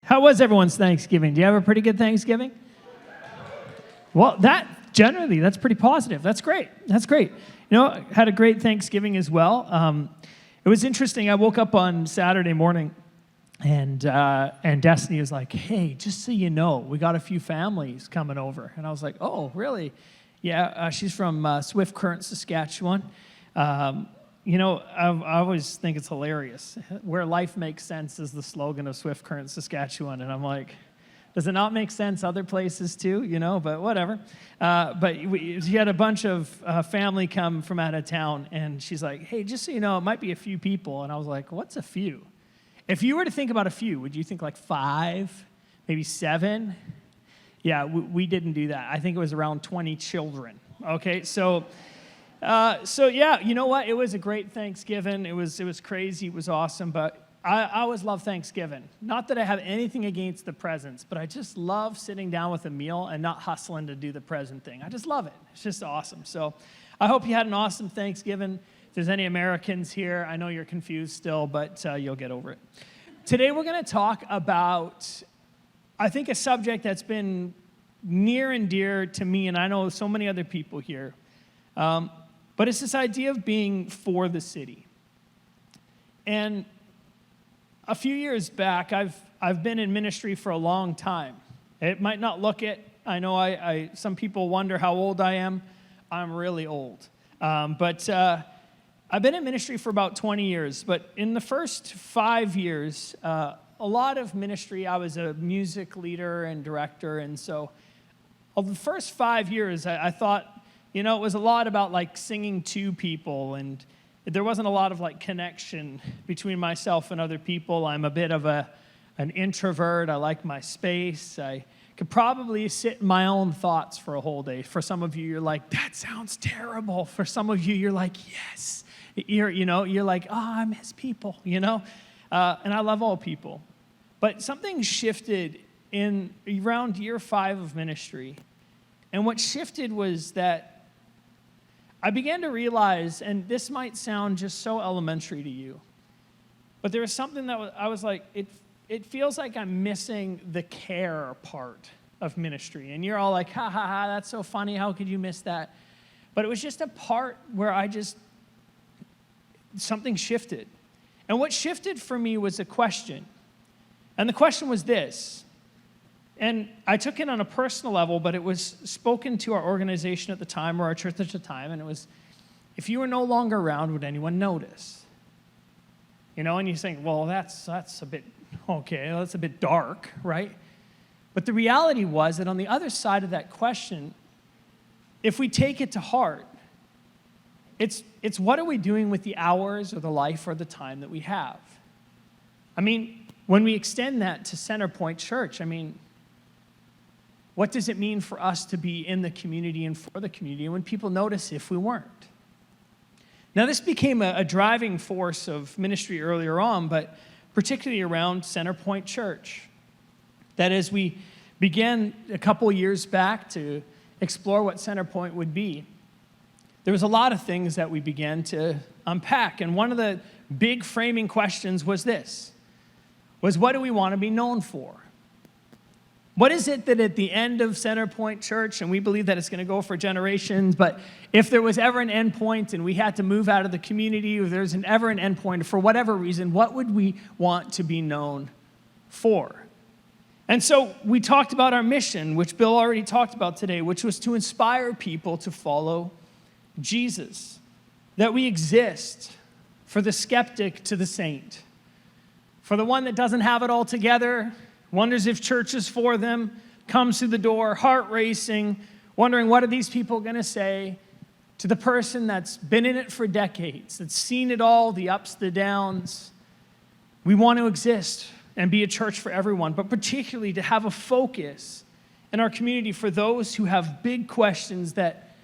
How was everyone's Thanksgiving? Do you have a pretty good Thanksgiving? Well, that's pretty positive. That's great. That's great. You know, I had a great Thanksgiving as well. It was interesting. I woke up on Saturday morning, and Destiny was like, "Hey, just so you know, we got a few families coming over." And I was like, "Oh, really?" Yeah, she's from Swift Current, Saskatchewan. You know, I always think it's hilarious. Where life makes sense is the slogan of Swift Current, Saskatchewan. And I'm like, does it not make sense other places too? You know, but whatever. She had a bunch of family come from out of town. And she's like, "Hey, just so you know, it might be a few people." And I was like, "What's a few?" If you were to think about a few, would you think like 5, maybe 7? Yeah, we didn't do that. I think it was around 20 children. Okay, so yeah, you know what? It was a great Thanksgiving. It was crazy. It was awesome. But I always love Thanksgiving. Not that I have anything against the presents, but I just love sitting down with a meal and not hustling to do the present thing. I just love it. It's just awesome. So I hope you had an awesome Thanksgiving. If there's any Americans here, I know you're confused still, but you'll get over it. Today we're going to talk about, I think, a subject that's been near and dear to me, and I know so many other people here. But it's this idea of being for the city. And a few years back, I've been in ministry for a long time. It might not look it. I know some people wonder how old I am. I'm really old. But I've been in ministry for about 20 years. But in the first 5 years, a lot of ministry, I was a music leader and director. And so of the first 5 years, I thought, you know, it was a lot about like singing to people, and there wasn't a lot of like connection between myself and other people. I'm a bit of an introvert. I like my space. I could probably sit in my own thoughts for a whole day. For some of you, you're like, "That sounds terrible." For some of you, you're like, "Yes." You're like, "Oh, I miss people," you know? And I love all people. But something shifted in around year 5 of ministry. And what shifted was that I began to realize, and this might sound just so elementary to you, but there was something that I was like, it feels like I'm missing the care part of ministry. And you're all like, "Ha, ha, ha, that's so funny. How could you miss that?" But it was just a part where something shifted. And what shifted for me was a question. And the question was this. And I took it on a personal level, but it was spoken to our organization at the time, or our church at the time, and it was, if you were no longer around, would anyone notice? You know, and you think, well, that's a bit, okay, that's a bit dark, right? But the reality was that on the other side of that question, if we take it to heart, it's what are we doing with the hours or the life or the time that we have? I mean, when we extend that to Centerpoint Church, I mean, what does it mean for us to be in the community and for the community, and when people notice if we weren't? Now, this became a driving force of ministry earlier on, but particularly around Centerpoint Church. That as we began a couple years back to explore what Centerpoint would be, there was a lot of things that we began to unpack. And one of the big framing questions was this, was what do we want to be known for? What is it that at the end of Centerpoint Church, and we believe that it's going to go for generations, but if there was ever an end point and we had to move out of the community, or there's ever an end point, for whatever reason, what would we want to be known for? And so we talked about our mission, which Bill already talked about today, which was to inspire people to follow Jesus. That we exist for the skeptic to the saint, for the one that doesn't have it all together, wonders if church is for them, comes through the door, heart racing, wondering what are these people going to say, to the person that's been in it for decades, that's seen it all, the ups, the downs. We want to exist and be a church for everyone, but particularly to have a focus in our community for those who have big questions that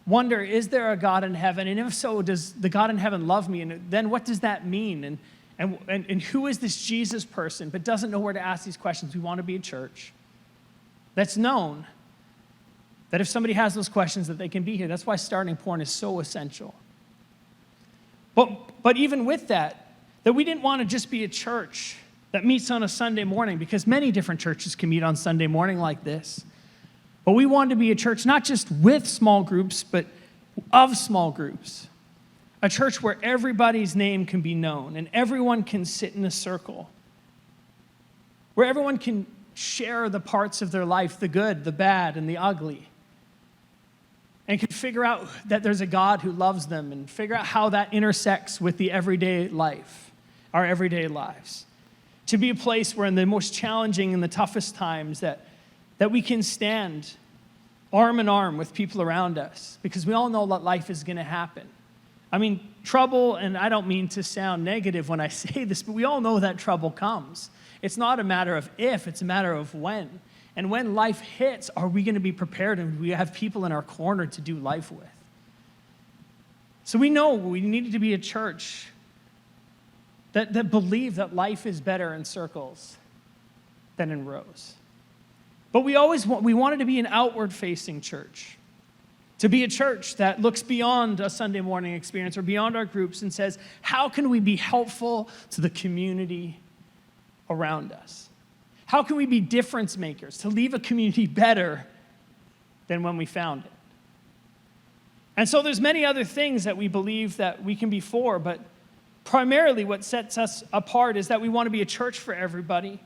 wonder, is there a God in heaven? And if so, does the God in heaven love me? And then what does that mean? And who is this Jesus person, but doesn't know where to ask these questions? We want to be a church that's known that if somebody has those questions, that they can be here. That's why Starting Point is so essential. But even with that we didn't want to just be a church that meets on a Sunday morning, because many different churches can meet on Sunday morning like this. But we want to be a church not just with small groups, but of small groups. A church where everybody's name can be known and everyone can sit in a circle. Where everyone can share the parts of their life, the good, the bad, and the ugly. And can figure out that there's a God who loves them and figure out how that intersects with the everyday life, our everyday lives. To be a place where in the most challenging and the toughest times that we can stand arm in arm with people around us, because we all know that life is going to happen. I mean, trouble, and I don't mean to sound negative when I say this, but we all know that trouble comes. It's not a matter of if, it's a matter of when. And when life hits, are we going to be prepared, and we have people in our corner to do life with? So we know we need to be a church that believe that life is better in circles than in rows. But we wanted to be an outward-facing church. To be a church that looks beyond a Sunday morning experience or beyond our groups and says, how can we be helpful to the community around us? How can we be difference makers to leave a community better than when we found it? And so there's many other things that we believe that we can be for, but primarily what sets us apart is that we want to be a church for everybody,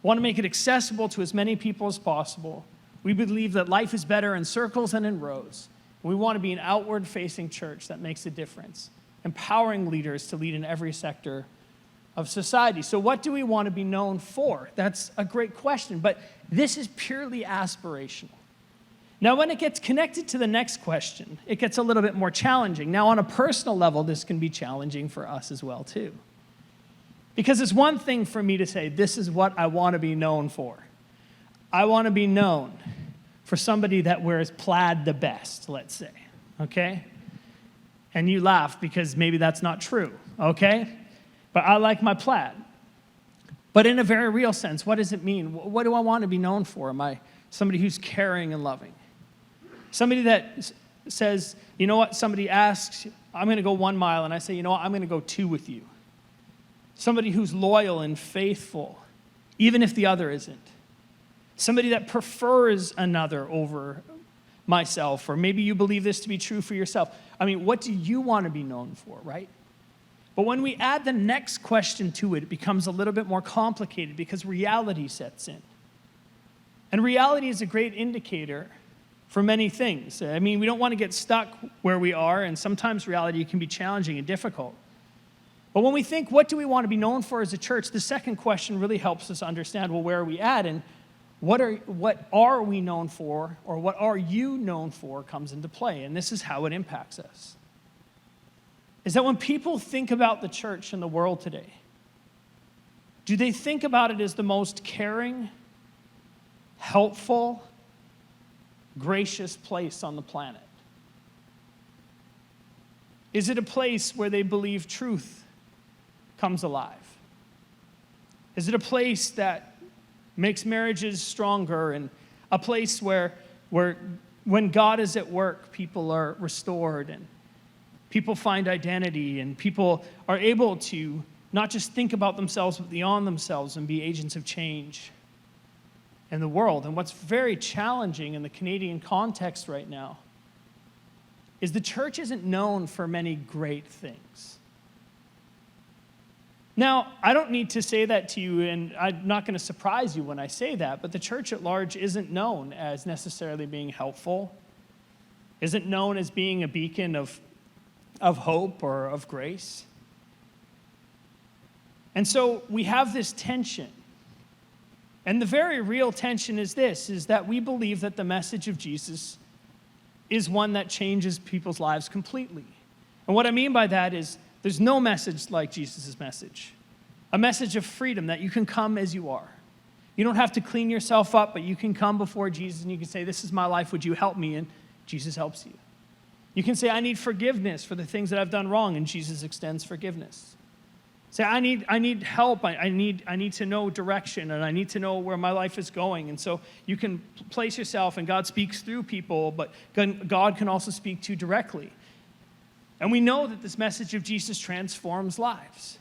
want to make it accessible to as many people as possible. We believe that life is better in circles than in rows. We want to be an outward-facing church that makes a difference, empowering leaders to lead in every sector of society. So what do we want to be known for? That's a great question, but this is purely aspirational. Now, when it gets connected to the next question, it gets a little bit more challenging. Now, on a personal level, this can be challenging for us as well, too. Because it's one thing for me to say, this is what I want to be known for. I want to be known for somebody that wears plaid the best, let's say, okay? And you laugh because maybe that's not true, okay? But I like my plaid. But in a very real sense, what does it mean? What do I want to be known for? Am I somebody who's caring and loving? Somebody that says, you know what, somebody asks, I'm going to go 1 mile, and I say, you know what, I'm going to go 2 with you. Somebody who's loyal and faithful, even if the other isn't. Somebody that prefers another over myself, or maybe you believe this to be true for yourself. I mean, what do you want to be known for, right? But when we add the next question to it, it becomes a little bit more complicated because reality sets in. And reality is a great indicator for many things. I mean, we don't want to get stuck where we are, and sometimes reality can be challenging and difficult. But when we think, what do we want to be known for as a church, the second question really helps us understand, well, where are we at, and what are we known for, or what are you known for comes into play, and this is how it impacts us. Is that when people think about the church in the world today, do they think about it as the most caring, helpful, gracious place on the planet? Is it a place where they believe truth comes alive? Is it a place that makes marriages stronger, and a place where when God is at work, people are restored and people find identity and people are able to not just think about themselves but beyond themselves and be agents of change in the world? And what's very challenging in the Canadian context right now is the church isn't known for many great things. Now, I don't need to say that to you, and I'm not going to surprise you when I say that, but the church at large isn't known as necessarily being helpful, isn't known as being a beacon of hope or of grace. And so we have this tension. And the very real tension is this, is that we believe that the message of Jesus is one that changes people's lives completely. And what I mean by that is there's no message like Jesus' message. A message of freedom, that you can come as you are. You don't have to clean yourself up, but you can come before Jesus and you can say, this is my life, would you help me? And Jesus helps you. You can say, I need forgiveness for the things that I've done wrong, and Jesus extends forgiveness. Say, I need help, I need to know direction, and I need to know where my life is going. And so you can place yourself, and God speaks through people, but God can also speak to you directly. And we know that this message of Jesus transforms lives.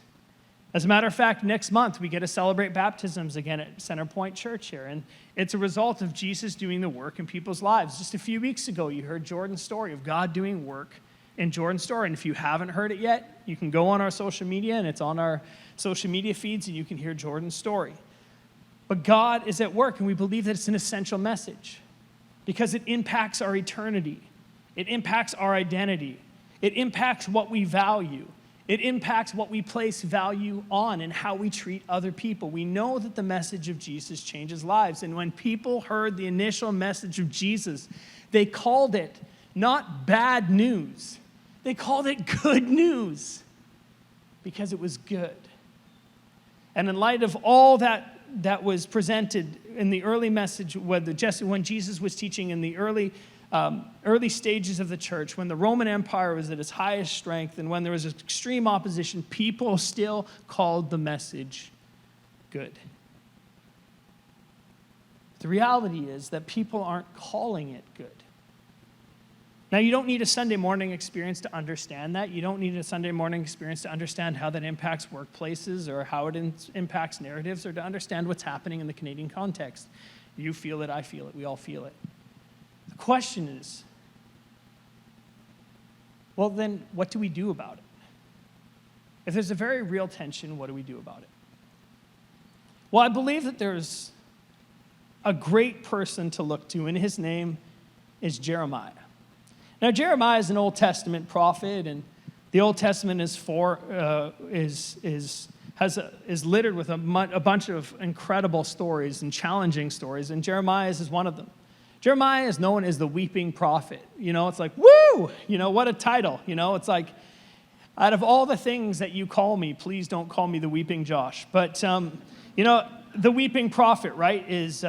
As a matter of fact, next month we get to celebrate baptisms again at Center Point Church here. And it's a result of Jesus doing the work in people's lives. Just a few weeks ago, you heard Jordan's story of God doing work in Jordan's story. And if you haven't heard it yet, you can go on our social media, and it's on our social media feeds, and you can hear Jordan's story. But God is at work, and we believe that it's an essential message because it impacts our eternity. It impacts our identity. It impacts what we value. It impacts what we place value on and how we treat other people. We know that the message of Jesus changes lives. And when people heard the initial message of Jesus, they called it not bad news. They called it good news because it was good. And in light of all that was presented in the early message, when Jesus was teaching in the early stages of the church, when the Roman Empire was at its highest strength and when there was extreme opposition, people still called the message good. The reality is that people aren't calling it good. Now, you don't need a Sunday morning experience to understand that. You don't need a Sunday morning experience to understand how that impacts workplaces or how it impacts narratives or to understand what's happening in the Canadian context. You feel it, I feel it, we all feel it. The question is, well, then what do we do about it? If there's a very real tension, what do we do about it? Well, I believe that there's a great person to look to, and his name is Jeremiah. Now, Jeremiah is an Old Testament prophet, and the Old Testament is littered with a bunch of incredible stories and challenging stories, and Jeremiah's is one of them. Jeremiah is known as the weeping prophet. You know, it's like, woo! You know, what a title. You know, it's like, out of all the things that you call me, please don't call me the weeping Josh. But, you know, the weeping prophet, right, is,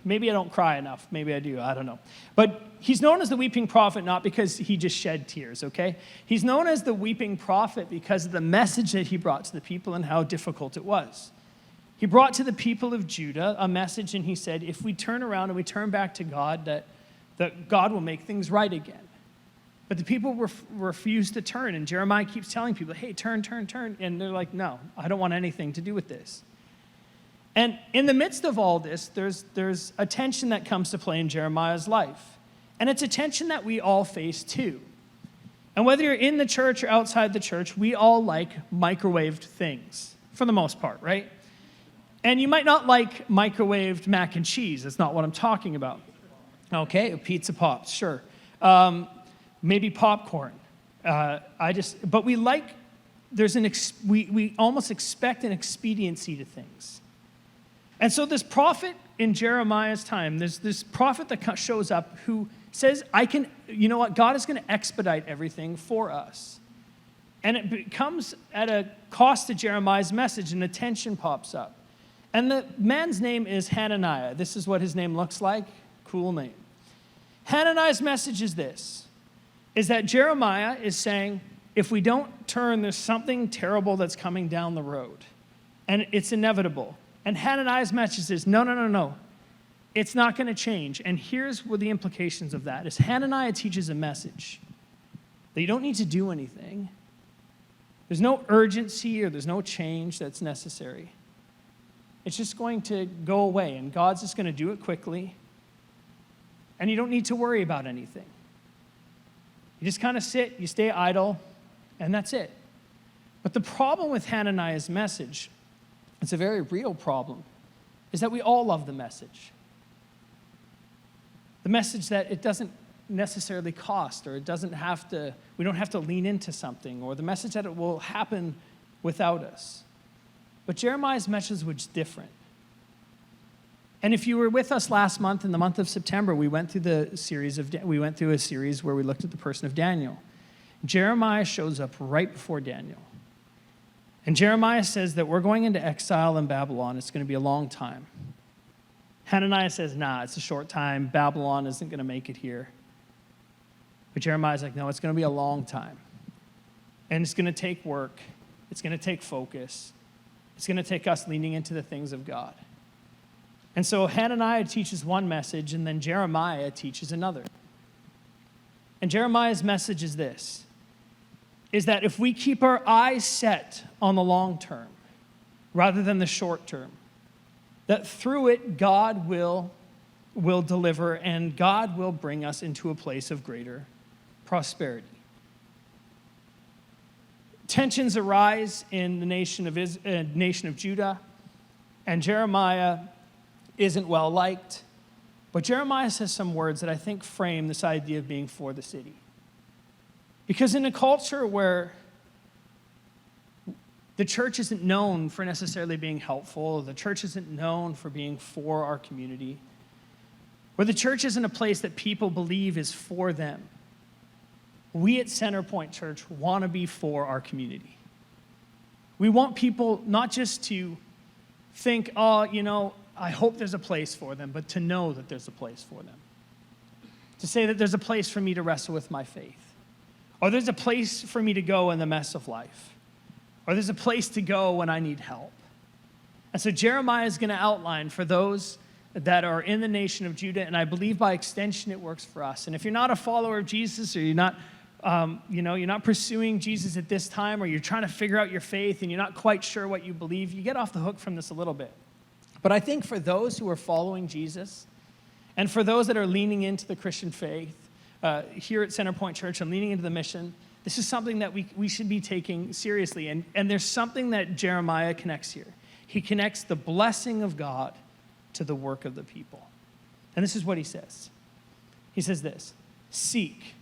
maybe I don't cry enough. Maybe I do. I don't know. But he's known as the weeping prophet not because he just shed tears, okay? He's known as the weeping prophet because of the message that he brought to the people and how difficult it was. He brought to the people of Judah a message, and he said, if we turn around and we turn back to God, that God will make things right again. But the people refused to turn, and Jeremiah keeps telling people, hey, turn, turn, turn. And they're like, no, I don't want anything to do with this. And in the midst of all this, there's a tension that comes to play in Jeremiah's life. And it's a tension that we all face too. And whether you're in the church or outside the church, we all like microwaved things, for the most part, right? And you might not like microwaved mac and cheese. That's not what I'm talking about. Okay, pizza pops, sure. Maybe popcorn. But we like, we almost expect an expediency to things. And so this prophet in Jeremiah's time, there's this prophet that shows up who says, you know what, God is going to expedite everything for us. And it comes at a cost to Jeremiah's message, and a tension pops up. And the man's name is Hananiah. This is what his name looks like. Cool name. Hananiah's message is this, is that Jeremiah is saying, if we don't turn, there's something terrible that's coming down the road. And it's inevitable. And Hananiah's message is, no. It's not going to change. And here's what the implications of that is. Hananiah teaches a message that you don't need to do anything. There's no urgency or there's no change that's necessary. It's just going to go away, and God's just going to do it quickly. And you don't need to worry about anything. You just kind of sit, you stay idle, and that's it. But the problem with Hananiah's message, it's a very real problem, is that we all love the message. The message that it doesn't necessarily cost, or we don't have to lean into something, or the message that it will happen without us. But Jeremiah's message was different. And if you were with us last month, in the month of September, we went through a series where we looked at the person of Daniel. Jeremiah shows up right before Daniel. And Jeremiah says that we're going into exile in Babylon. It's going to be a long time. Hananiah says, nah, it's a short time. Babylon isn't going to make it here. But Jeremiah's like, no, it's going to be a long time. And it's going to take work. It's going to take focus. It's going to take us leaning into the things of God. And so Hananiah teaches one message, and then Jeremiah teaches another. And Jeremiah's message is this, is that if we keep our eyes set on the long term, rather than the short term. That through it, God will deliver, and God will bring us into a place of greater prosperity. Tensions arise in the nation of Judah, and Jeremiah isn't well liked. But Jeremiah says some words that I think frame this idea of being for the city. Because in a culture where the church isn't known for necessarily being helpful, the church isn't known for being for our community, where the church isn't a place that people believe is for them, we at Centerpoint Church want to be for our community. We want people not just to think, I hope there's a place for them, but to know that there's a place for them. To say that there's a place for me to wrestle with my faith. Or there's a place for me to go in the mess of life. Or there's a place to go when I need help. And so Jeremiah is going to outline for those that are in the nation of Judah, and I believe by extension it works for us. And if you're not a follower of Jesus, or you're not pursuing Jesus at this time, or you're trying to figure out your faith and you're not quite sure what you believe, you get off the hook from this a little bit. But I think for those who are following Jesus, and for those that are leaning into the Christian faith here at Centerpoint Church and leaning into the mission, this is something that we should be taking seriously. And there's something that Jeremiah connects here. He connects the blessing of God to the work of the people. And this is what he says. He says this: seek.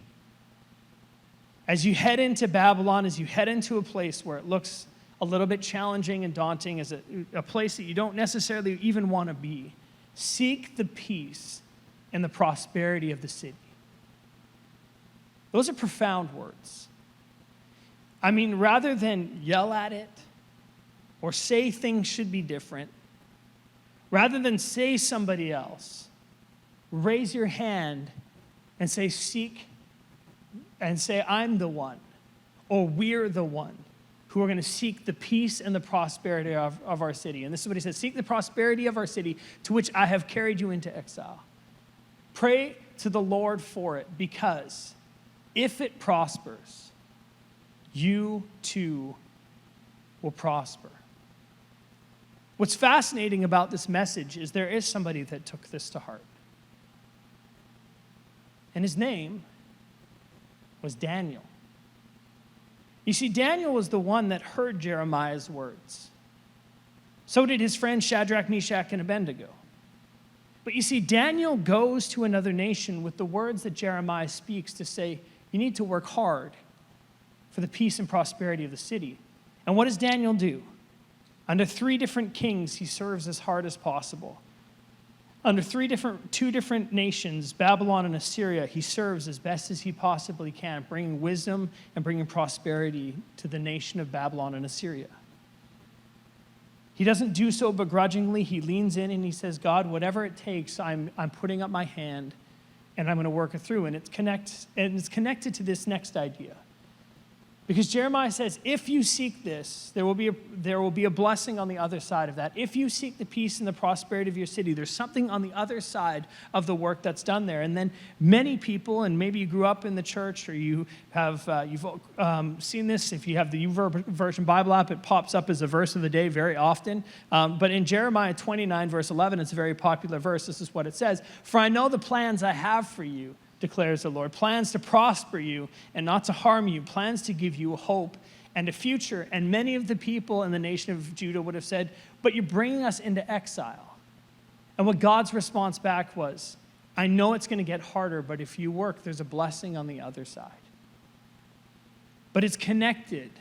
As you head into Babylon, as you head into a place where it looks a little bit challenging and daunting, as a place that you don't necessarily even want to be, seek the peace and the prosperity of the city. Those are profound words. I mean, rather than yell at it or say things should be different, rather than say somebody else, raise your hand and say, seek, and say, I'm the one, or we're the one who are going to seek the peace and the prosperity of our city. And this is what he says: seek the prosperity of our city, to which I have carried you into exile. Pray to the Lord for it, because if it prospers, you too will prosper. What's fascinating about this message is there is somebody that took this to heart. And his name was Daniel. You see, Daniel was the one that heard Jeremiah's words. So did his friends Shadrach, Meshach, and Abednego. But you see, Daniel goes to another nation with the words that Jeremiah speaks to say, you need to work hard for the peace and prosperity of the city. And what does Daniel do? Under 3 different kings, he serves as hard as possible. Under two different nations, Babylon and Assyria, he serves as best as he possibly can, bringing wisdom and bringing prosperity to the nation of Babylon and Assyria. He doesn't do so begrudgingly. He leans in and he says, God, whatever it takes, I'm putting up my hand and I'm going to work it through. And it's connected to this next idea. Because Jeremiah says, if you seek this, there will be a blessing on the other side of that. If you seek the peace and the prosperity of your city, there's something on the other side of the work that's done there. And then many people, and maybe you grew up in the church, or you have you've seen this. If you have the YouVersion Bible app, it pops up as a verse of the day very often. But in Jeremiah 29, verse 11, it's a very popular verse. This is what it says: "For I know the plans I have for you, declares the Lord, plans to prosper you and not to harm you, plans to give you a hope and a future." And many of the people in the nation of Judah would have said, but you're bringing us into exile. And what God's response back was, I know it's going to get harder, but if you work, there's a blessing on the other side. But it's connected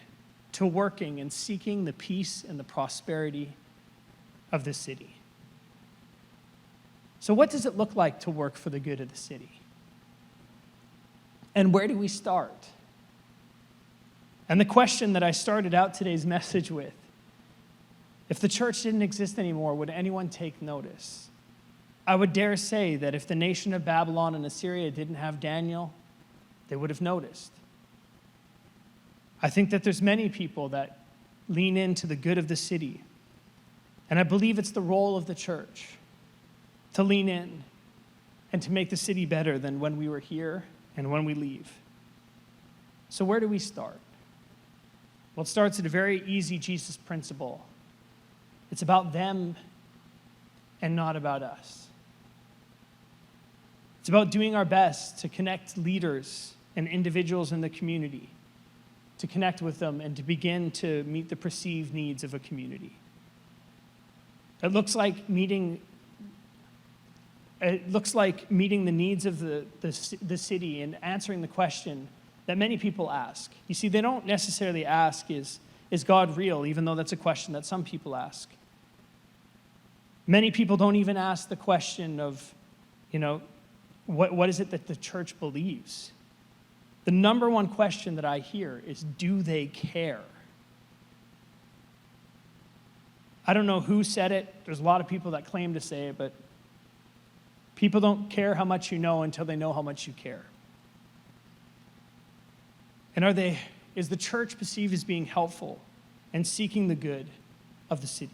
to working and seeking the peace and the prosperity of the city. So what does it look like to work for the good of the city? And where do we start? And the question that I started out today's message with, if the church didn't exist anymore, would anyone take notice? I would dare say that if the nation of Babylon and Assyria didn't have Daniel, they would have noticed. I think that there's many people that lean into the good of the city. And I believe it's the role of the church to lean in and to make the city better than when we were here and when we leave. So where do we start? Well, it starts at a very easy Jesus principle. It's about them and not about us. It's about doing our best to connect leaders and individuals in the community, to connect with them and to begin to meet the perceived needs of a community. It looks like meeting the needs of the city and answering the question that many people ask. You see, they don't necessarily ask, is God real, even though that's a question that some people ask. Many people don't even ask the question of, what is it that the church believes? The number one question that I hear is, do they care? I don't know who said it. There's a lot of people that claim to say it, but people don't care how much you know until they know how much you care. And is the church perceived as being helpful and seeking the good of the city?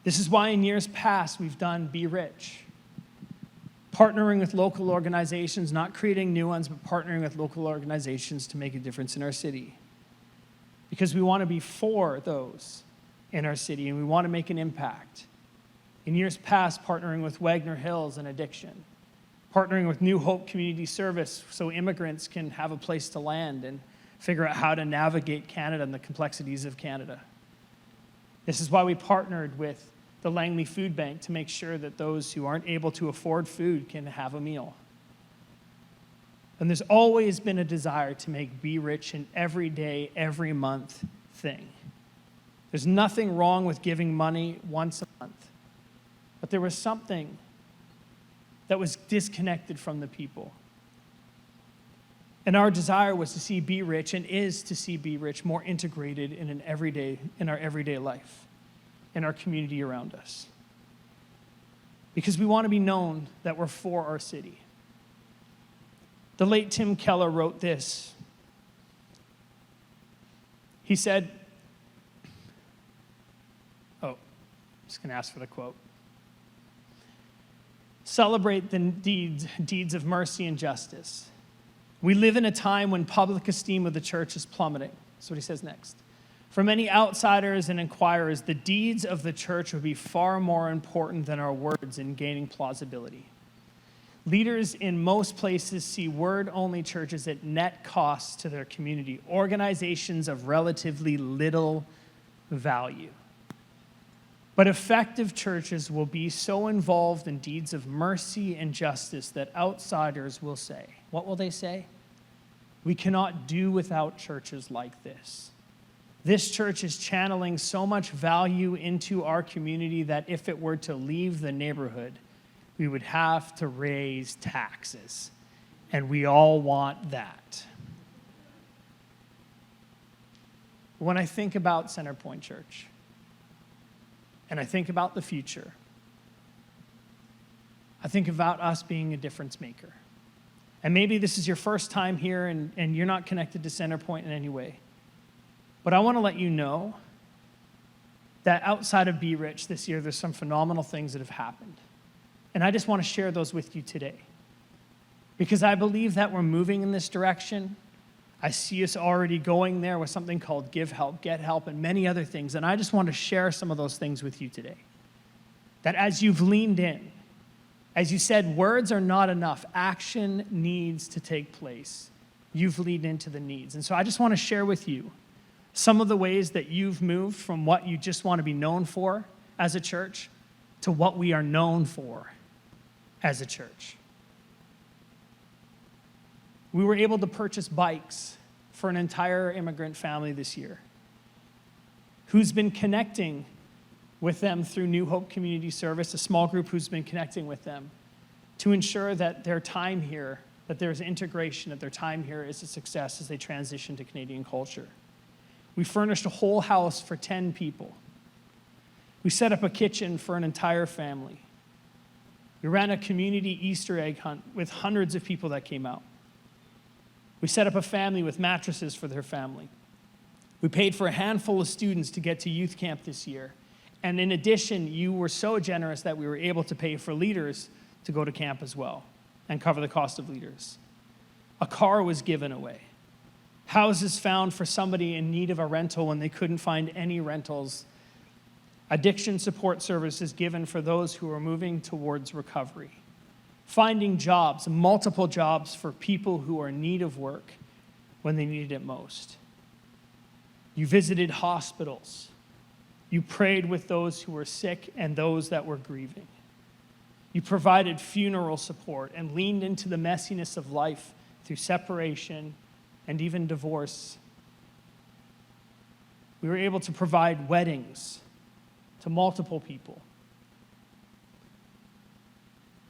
This is why in years past we've done Be Rich. Partnering with local organizations, not creating new ones, but partnering with local organizations to make a difference in our city. Because we want to be for those in our city, and we want to make an impact. In years past, partnering with Wagner Hills and Addiction. Partnering with New Hope Community Service so immigrants can have a place to land and figure out how to navigate Canada and the complexities of Canada. This is why we partnered with the Langley Food Bank to make sure that those who aren't able to afford food can have a meal. And there's always been a desire to make Be Rich an everyday, every month thing. There's nothing wrong with giving money once a month. But there was something that was disconnected from the people. And our desire was to see Be Rich, and is to see Be Rich more integrated in our everyday life, in our community around us. Because we want to be known that we're for our city. The late Tim Keller wrote this. He said, I'm just going to ask for the quote. Celebrate the deeds of mercy and justice. We live in a time when public esteem of the church is plummeting. That's what he says next. For many outsiders and inquirers, the deeds of the church would be far more important than our words in gaining plausibility. Leaders in most places see word-only churches at net cost to their community, organizations of relatively little value. But effective churches will be so involved in deeds of mercy and justice that outsiders will say, what will they say? We cannot do without churches like this. This church is channeling so much value into our community that if it were to leave the neighborhood, we would have to raise taxes. And we all want that. When I think about Centerpoint Church, and I think about the future, I think about us being a difference maker. And maybe this is your first time here and you're not connected to Centerpoint in any way. But I want to let you know that outside of Be Rich this year, there's some phenomenal things that have happened. And I just want to share those with you today. Because I believe that we're moving in this direction. I see us already going there with something called Give Help, Get Help, and many other things. And I just want to share some of those things with you today. That as you've leaned in, as you said, words are not enough. Action needs to take place. You've leaned into the needs. And so I just want to share with you some of the ways that you've moved from what you just want to be known for as a church to what we are known for as a church. We were able to purchase bikes for an entire immigrant family this year who's been connecting with them through New Hope Community Service, a small group who's been connecting with them to ensure that their time here, that there's integration, that their time here is a success as they transition to Canadian culture. We furnished a whole house for 10 people. We set up a kitchen for an entire family. We ran a community Easter egg hunt with hundreds of people that came out. We set up a family with mattresses for their family. We paid for a handful of students to get to youth camp this year. And in addition, you were so generous that we were able to pay for leaders to go to camp as well and cover the cost of leaders. A car was given away. Houses found for somebody in need of a rental when they couldn't find any rentals Addiction support services given for those who are moving towards recovery. Finding jobs, multiple jobs for people who are in need of work when they needed it most. You visited hospitals. You prayed with those who were sick and those that were grieving. You provided funeral support and leaned into the messiness of life through separation and even divorce. We were able to provide weddings to multiple people.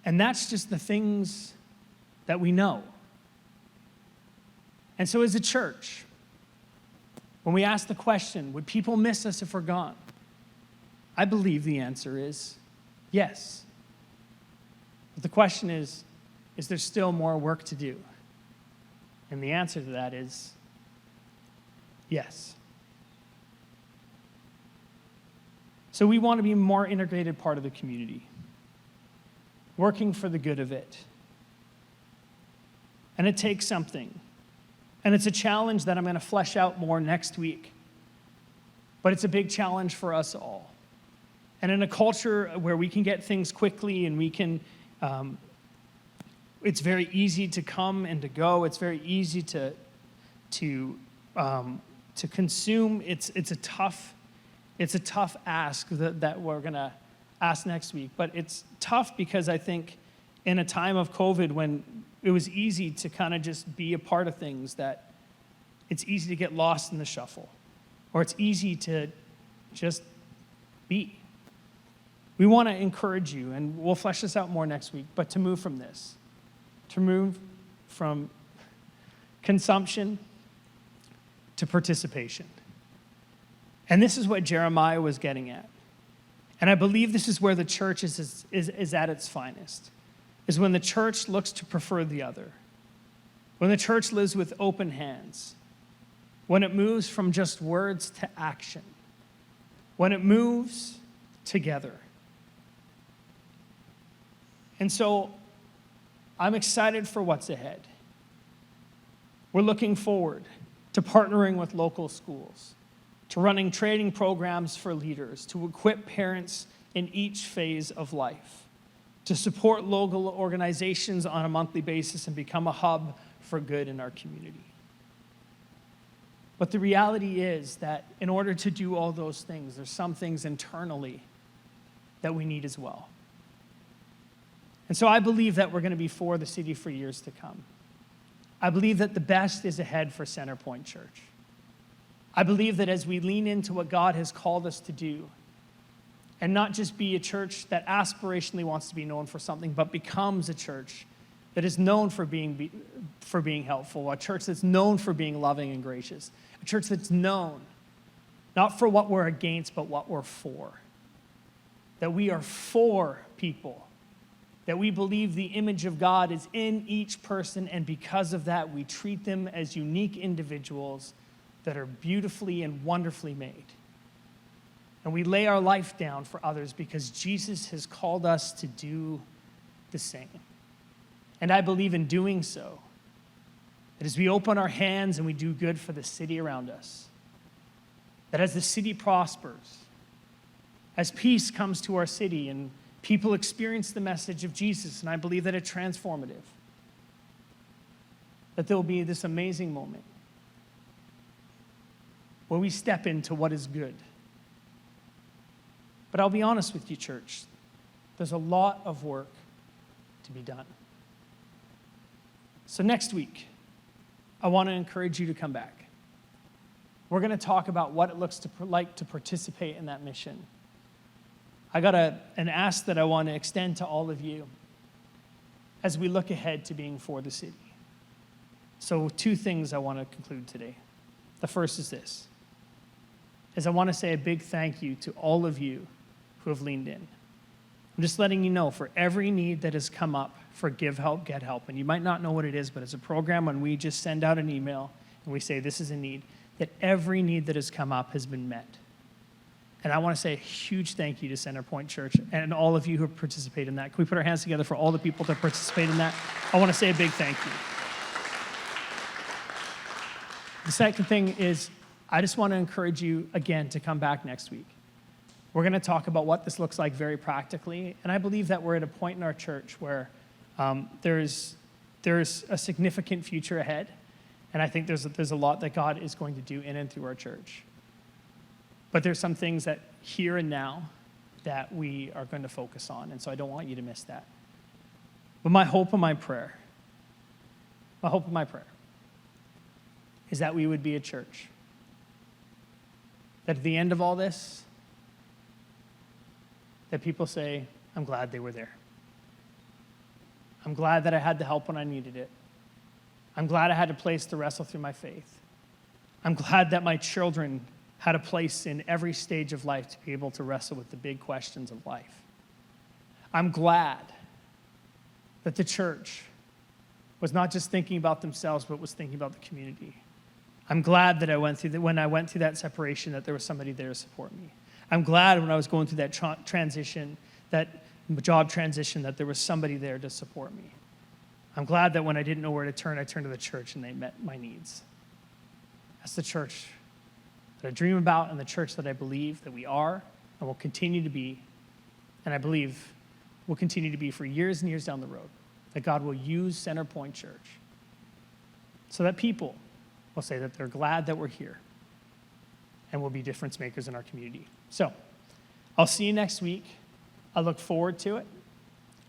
And that's just the things that we know. And so as a church, when we ask the question, would people miss us if we're gone? I believe the answer is yes. But the question is there still more work to do? And the answer to that is yes. So we want to be a more integrated part of the community, working for the good of it. And it takes something. And it's a challenge that I'm going to flesh out more next week. But it's a big challenge for us all. And in a culture where we can get things quickly and we can, it's very easy to come and to go. It's very easy to consume. It's a tough ask that we're going to ask next week. But it's tough because I think in a time of COVID when it was easy to kind of just be a part of things, that it's easy to get lost in the shuffle, or it's easy to just be. We want to encourage you, and we'll flesh this out more next week, but to move from this, to move from consumption to participation. And this is what Jeremiah was getting at. And I believe this is where the church is at its finest, is when the church looks to prefer the other, when the church lives with open hands, when it moves from just words to action, when it moves together. And so I'm excited for what's ahead. We're looking forward to partnering with local schools, to running training programs for leaders, to equip parents in each phase of life, to support local organizations on a monthly basis and become a hub for good in our community. But the reality is that in order to do all those things, there's some things internally that we need as well. And so I believe that we're going to be for the city for years to come. I believe that the best is ahead for Centerpoint Church. I believe that as we lean into what God has called us to do, and not just be a church that aspirationally wants to be known for something, but becomes a church that is known for being helpful, a church that's known for being loving and gracious, a church that's known not for what we're against, but what we're for. That we are for people, that we believe the image of God is in each person, and because of that, we treat them as unique individuals that are beautifully and wonderfully made. And we lay our life down for others because Jesus has called us to do the same. And I believe in doing so, that as we open our hands and we do good for the city around us, that as the city prospers, as peace comes to our city and people experience the message of Jesus, and I believe that it's transformative, that there will be this amazing moment where we step into what is good. But I'll be honest with you, church, there's a lot of work to be done. So next week, I want to encourage you to come back. We're going to talk about what it looks like to participate in that mission. I got an ask that I want to extend to all of you as we look ahead to being for the city. So 2 things I want to conclude today. The first is this, is I want to say a big thank you to all of you who have leaned in. I'm just letting you know, for every need that has come up for Give Help, Get Help, and you might not know what it is, but it's a program when we just send out an email and we say this is a need, that every need that has come up has been met. And I want to say a huge thank you to Centerpoint Church and all of you who participate in that. Can we put our hands together for all the people that participate in that? I want to say a big thank you. The second thing is, I just want to encourage you again to come back next week. We're going to talk about what this looks like very practically. And I believe that we're at a point in our church where there's a significant future ahead. And I think there's a lot that God is going to do in and through our church. But there's some things that here and now that we are going to focus on. And so I don't want you to miss that. But my hope and my prayer is that we would be a church that at the end of all this, that people say, I'm glad they were there. I'm glad that I had the help when I needed it. I'm glad I had a place to wrestle through my faith. I'm glad that my children had a place in every stage of life to be able to wrestle with the big questions of life. I'm glad that the church was not just thinking about themselves, but was thinking about the community. I'm glad that when I went through that separation, that there was somebody there to support me. I'm glad when I was going through that transition, that job transition, that there was somebody there to support me. I'm glad that when I didn't know where to turn, I turned to the church and they met my needs. That's the church that I dream about and the church that I believe that we are and will continue to be, and I believe will continue to be for years and years down the road, that God will use Center Point Church so that people will say that they're glad that we're here and will be difference makers in our community. So I'll see you next week. I look forward to it.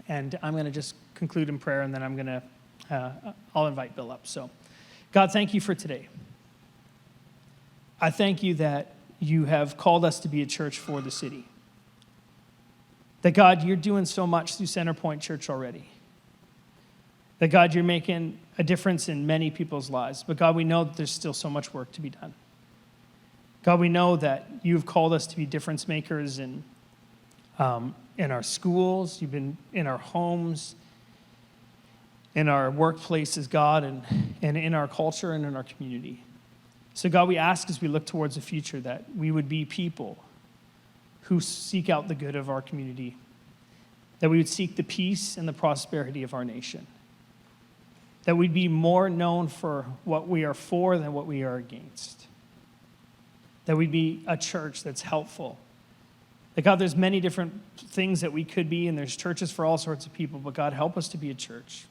And I'm going to just conclude in prayer, and then I'll invite Bill up. So God, thank you for today. I thank you that you have called us to be a church for the city. That God, you're doing so much through Center Point Church already. That God, you're making a difference in many people's lives. But God, we know that there's still so much work to be done. God, we know that you've called us to be difference makers in our schools, you've been in our homes, in our workplaces, God, and in our culture and in our community. So God, we ask as we look towards the future that we would be people who seek out the good of our community, that we would seek the peace and the prosperity of our nation, that we'd be more known for what we are for than what we are against, that we'd be a church that's helpful. That God, there's many different things that we could be, and there's churches for all sorts of people, but God, help us to be a church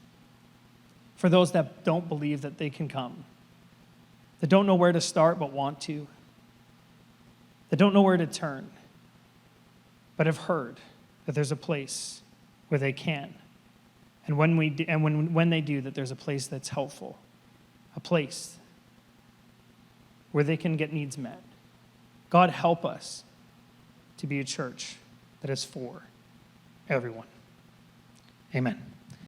for those that don't believe that they can come, that don't know where to start but want to, that don't know where to turn, but have heard that there's a place where they can. And when they do, that there's a place that's helpful, a place where they can get needs met. God, help us to be a church that is for everyone. Amen.